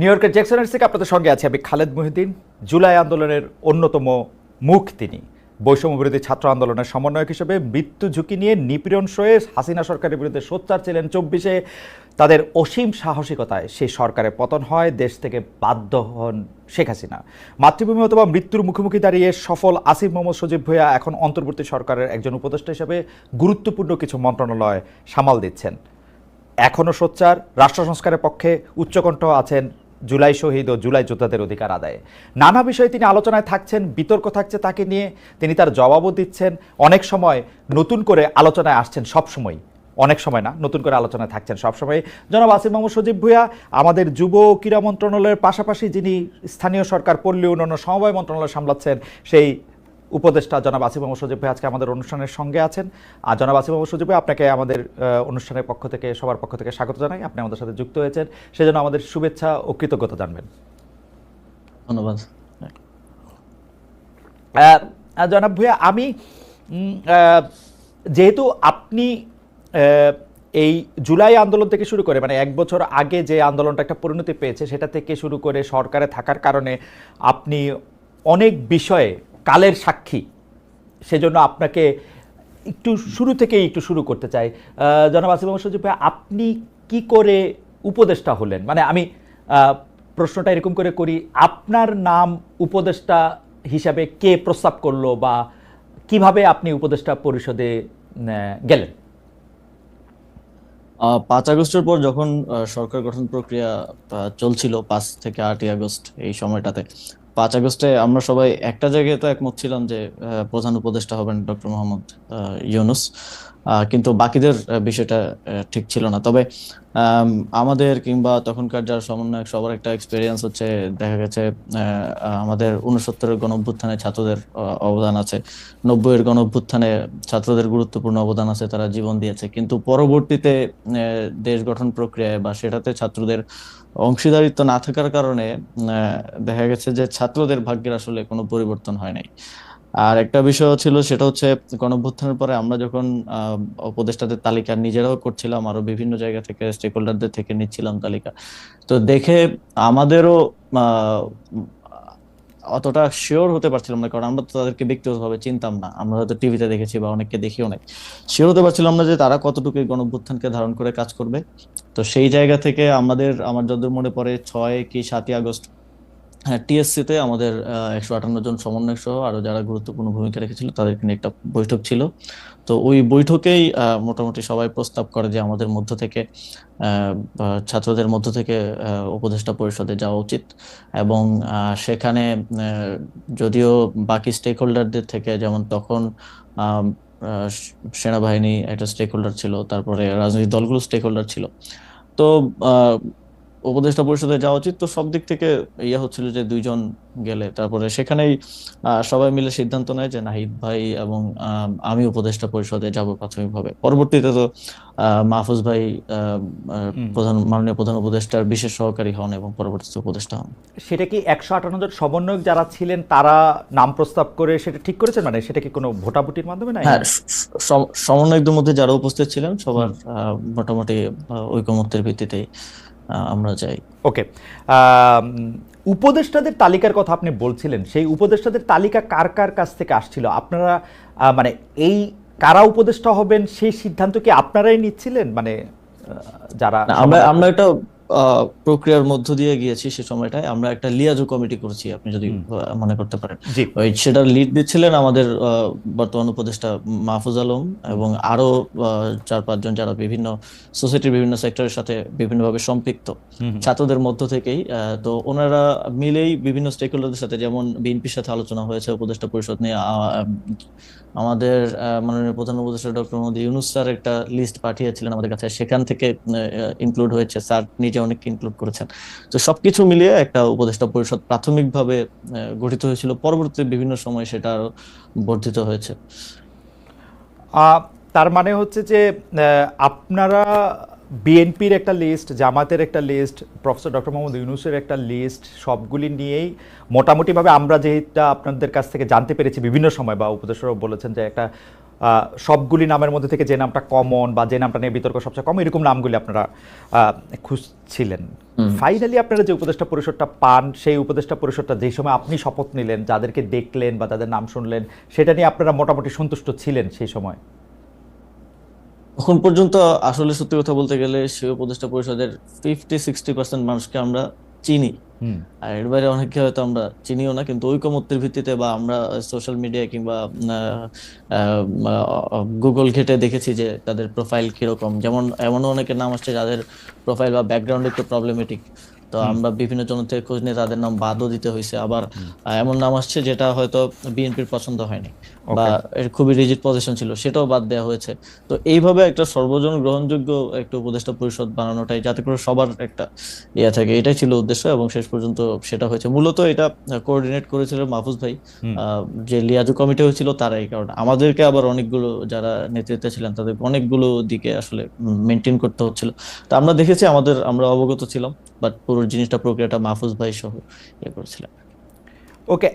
New ইয়র্কের জ্যাকসনের থেকে আপনাদের সঙ্গে আছে আমি খালেদ মহিউদ্দিন। জুলাই আন্দোলনের অন্যতম মুখ তিনি। বৈষম্যবিরোধী ছাত্র আন্দোলনের সমন্বয়ক হিসেবে মৃত্যু ঝুঁকি নিয়ে নিপীড়ন সয়ে হাসিনা সরকারের বিরুদ্ধে সোচ্চার ছিলেন 24-এ। তাদের অসীম সাহসিকতায় সেই সরকারের পতন হয়, দেশ থেকে বাধ্য হন শেখ হাসিনা। মাতৃভূমি অথবা মৃত্যুর মুখোমুখি দাঁড়িয়ে সফল আসিফ মোহাম্মদ সজীব ভূঁইয়া এখন অন্তর্বর্তী সরকারের একজন উপদেষ্টা হিসেবে গুরুত্বপূর্ণ কিছু মন্ত্রণালয় সামাল দিচ্ছেন। এখনও সোচ্চার, রাষ্ট্র সংস্কারের পক্ষে উচ্চকণ্ঠ আছেন জুলাই শহীদ ও জুলাই যোদ্ধাদের অধিকার আদায়ে। নানা বিষয়ে তিনি আলোচনায় থাকছেন, বিতর্ক থাকছে তাকে নিয়ে, তিনি তার জবাবও দিচ্ছেন। অনেক সময় নতুন করে আলোচনায় আসছেন, সবসময়, অনেক সময় না, নতুন করে আলোচনায় থাকছেন সবসময়। জনাব আসিফ মোহাম্মদ সজীব ভূঁইয়া আমাদের যুব ক্রীড়া মন্ত্রণালয়ের পাশাপাশি যিনি স্থানীয় সরকার, পল্লী উন্নয়ন সমবায় মন্ত্রণালয় সামলাচ্ছেন, সেই উপদেষ্টা জনাব আসিফ মোহাম্মদ সজীব ভাই আজকে আমাদের অনুষ্ঠানের সঙ্গে আছেন। আর জনাব আসিফ মোহাম্মদ সজীব ভাই, আপনাকে আমাদের অনুষ্ঠানের পক্ষ থেকে, সবার পক্ষ থেকে স্বাগত জানাই। আপনি আমাদের সাথে যুক্ত হয়েছেন, সেজন্য আমাদের শুভেচ্ছা ও কৃতজ্ঞতা জানবেন। ধন্যবাদ। জনাব ভূঁইয়া, আমি যেহেতু আপনি এই জুলাই আন্দোলন থেকে শুরু করে, মানে এক বছর আগে যে আন্দোলনটা একটা পরিণতি পেয়েছে, সেটা থেকে শুরু করে সরকারে থাকার কারণে আপনি অনেক বিষয়ে কালের সাক্ষী, সেজন্য আপনাকে একটু শুরু থেকেই একটু শুরু করতে চাই। জনাব আসিফ মোহাম্মদ সজীব ভাই, আপনি কি করে উপদেষ্টা হলেন? মানে আমি প্রশ্নটা এরকম করে করি, আপনার নাম উপদেষ্টা হিসাবে কে প্রস্তাব করলো, বা কিভাবে আপনি উপদেষ্টা পরিষদে গেলেন? 5 আগস্টের পর যখন সরকার গঠন প্রক্রিয়া চলছিল, 5 থেকে 8 আগস্ট এই সময়টাতে, 5 আগস্টে আমরা সবাই একটা জায়গায় তো একমত ছিলাম যে প্রধান উপদেষ্টা হবেন ডক্টর মোহাম্মদ ইউনূস, কিন্তু বাকিদের বিষয়টা ঠিক ছিল না। তবে আমাদের কিংবা তখনকার যারা সমন্বয়ক, সবার একটা এক্সপেরিয়েন্স হচ্ছে, দেখা গেছে আমাদের 69-এর গণঅভ্যুত্থানে ছাত্রদের অবদান আছে, 90-এর গণঅভ্যুত্থানে ছাত্রদের গুরুত্বপূর্ণ অবদান আছে, তারা জীবন দিয়েছে। কিন্তু পরবর্তীতে দেশ গঠন প্রক্রিয়ায় বা সেটাতে ছাত্রদের অংশীদারিত্ব না থাকার কারণে দেখা গেছে যে ছাত্রদের ভাগ্যের আসলে কোনো পরিবর্তন হয় নাই। আর একটা বিষয় ছিল, সেটা হচ্ছে গণঅভ্যুত্থানের পরে আমরা যখন উপদেষ্টাদের তালিকা নিজেরাও করছিলাম, আরো বিভিন্ন জায়গা থেকে স্টেক হোল্ডারদের থেকে নিচ্ছিলাম তালিকা, তো দেখে আমাদেরও অতটা শিওর হতে পারছিলাম না, কারণ আমরা তো তাদেরকে ব্যক্তিগতভাবে চিনতাম না, আমরা হয়তো টিভিতে দেখেছি বা অনেককে দেখিও নাই। শিওর হতে পারছিলাম না যে তারা কতটুকু এই গণঅভ্যুত্থানকে ধারণ করে কাজ করবে। তো সেই জায়গা থেকে আমার যতদূর মনে পড়ে 6 কি 7 আগস্ট, হ্যাঁ, টিএসসি তে আমাদের 158 জন সমন্বয়ক সহ আরো যারা গুরুত্বপূর্ণ ভূমিকা রেখেছিল তাদেরকে নিয়ে একটা বৈঠক ছিল। তো ওই বৈঠকেই মোটামুটি সবাই প্রস্তাব করে যে আমাদের মধ্য থেকে বা ছাত্রদের মধ্য থেকে উপদেষ্টা পরিষদে যাওয়া উচিত। এবং সেখানে যদিও বাকি স্টেক হোল্ডারদের থেকে, যেমন তখন আহ, আহ, সেনাবাহিনী একটা স্টেক হোল্ডার ছিল, তারপরে রাজনৈতিক দলগুলো স্টেক হোল্ডার ছিল, তো উপদেষ্টা পরিষদে যাওয়া উচিত। তো সব দিক থেকে হচ্ছিল যে 2 জন গেলে, তারপরে সেখানেই সবাই মিলে সিদ্ধান্ত নেয় যে নাহিদ ভাই এবং আমি উপদেষ্টা পরিষদে যাব প্রাথমিকভাবে। পরবর্তীতে তো মাহফুজ ভাই মাননীয় প্রধান উপদেষ্টার বিশেষ সহকারী হন এবং পরবর্তীতে উপদেষ্টা হন। সেটা কি 158 জন সমন্বয়ক যারা ছিলেন তারা নাম প্রস্তাব করে সেটা ঠিক করেছেন? মানে সেটা কি কোনো ভোটাভুটির মাধ্যমে? না, হ্যাঁ, সমন্বয়কদের মধ্যে যারা উপস্থিত ছিলেন সবার মোটামুটি ঐকমত্যের ভিত্তিতে আমরা যাই। ওকে, উপদেষ্টাদের তালিকার কথা আপনি বলছিলেন, সেই উপদেষ্টাদের তালিকা কার কার কাছ থেকে আসছিল? আপনারা মানে এই কারা উপদেষ্টা হবেন সেই সিদ্ধান্ত কি আপনারাই নিচ্ছিলেন? মানে যারা আমরা একটা প্রক্রিয়ার মধ্য দিয়ে গিয়েছি, সে সময়টায় আমরা একটা লিয়াজো কমিটি করেছি, আপনি যদি মনে করতে পারেন। ওই সেটার লিড দিচ্ছিলেন আমাদের বর্তমান উপদেষ্টা মাহফুজ আলম এবং আরো 4-5 জন যারা বিভিন্ন সোসাইটির বিভিন্ন সেক্টরের সাথে বিভিন্নভাবে সম্পৃক্ত, ছাত্রদের মধ্য থেকেই। তো ওনারা মিলেই বিভিন্ন স্টেক হোল্ডারদের সাথে, যেমন বিএনপির সাথে আলোচনা হয়েছে উপদেষ্টা পরিষদ নিয়ে, আমাদের মাননীয় প্রধান উপদেষ্টা ডক্টর মোহাম্মদ ইউনূস স্যার একটা লিস্ট পাঠিয়েছিলেন আমাদের কাছে, সেখান থেকে ইনক্লুড হয়েছে, স্যার নিজে অনেককে ইনক্লুড করেছেন। তো সবকিছু মিলিয়ে একটা উপদেষ্টা পরিষদ প্রাথমিকভাবে গঠিত হয়েছিল, পরবর্তীতে বিভিন্ন সময় সেটা আরো বর্ধিত হয়েছে। তার মানে হচ্ছে যে আপনারা বিএনপির একটা লিস্ট, জামাতের একটা লিস্ট, প্রফেসর ডক্টর মোহাম্মদ ইউনূসের একটা লিস্ট, সবগুলি নিয়েই মোটামুটিভাবে আমরা যেটা আপনাদের কাছ থেকে জানতে পেরেছি বিভিন্ন সময়, বা উপদেষ্টারাও বলেছেন যে একটা সবগুলি নামের মধ্যে থেকে যে নামটা কমন বা যে নামটা নিয়ে বিতর্ক সবচেয়ে কম, এরকম নামগুলি আপনারা খুঁজছিলেন। ফাইনালি আপনারা যে উপদেষ্টা পরিষদটা পান, সেই উপদেষ্টা পরিষদটা যেই সময় আপনি শপথ নিলেন, যাদেরকে দেখলেন বা যাদের নাম শুনলেন, সেটা নিয়ে আপনারা মোটামুটি সন্তুষ্ট ছিলেন সেই সময়? এখন পর্যন্ত আসলে সত্যি কথা বলতে গেলে সেই উপদেষ্টা পরিষদের 50-60% মানুষকে আমরা চিনি, হুম। আর এর বাইরে অনেককে হয়তো আমরা চিনিও না, কিন্তু ঐকমত্যের ভিত্তিতে বা আমরা সোশ্যাল মিডিয়ায় কিংবা গুগল ঘেটে দেখেছি যে তাদের প্রোফাইল কিরকম। যেমন এমনও অনেকের নাম আসছে যাদের প্রোফাইল বা ব্যাকগ্রাউন্ড একটু প্রবলেমেটিক, তো হুম। আমরা বিভিন্ন জন থেকে খোঁজ নিয়ে তাদের নাম বাদও দিতে হয়েছে। আবার হুম। এমন নাম আসছে যেটা হয়তো বিএনপির পছন্দ হয়নি বা ওকে। এর খুবই রিজিড পজিশন ছিল, সেটাও বাদ দেওয়া হয়েছে। তো এইভাবে একটা সর্বজন গ্রহণযোগ্য একটা উপদেষ্টা পরিষদ বানানোটাই, যাতে করে সবার একটা ইয়ে থাকে, এটাই ছিল উদ্দেশ্য এবং শেষ পর্যন্ত সেটা হয়েছে। মূলত এটা কোঅর্ডিনেট করেছিল মাহফুজ ভাই, হুম। যে লিয়াজু কমিটি হয়েছিল তারাই। কারণ আমাদেরকে আবার অনেকগুলো যারা নেতৃত্বে ছিলেন তাদের অনেকগুলো দিকে আসলে মেনটেন করতে হচ্ছিল। তো আমরা দেখেছি, আমরা অবগত ছিলাম, বাট পুরো জিনিসটা প্রক্রিয়াটা মাহফুজ ভাই সহ ইয়ে করেছিলেন। ওকে।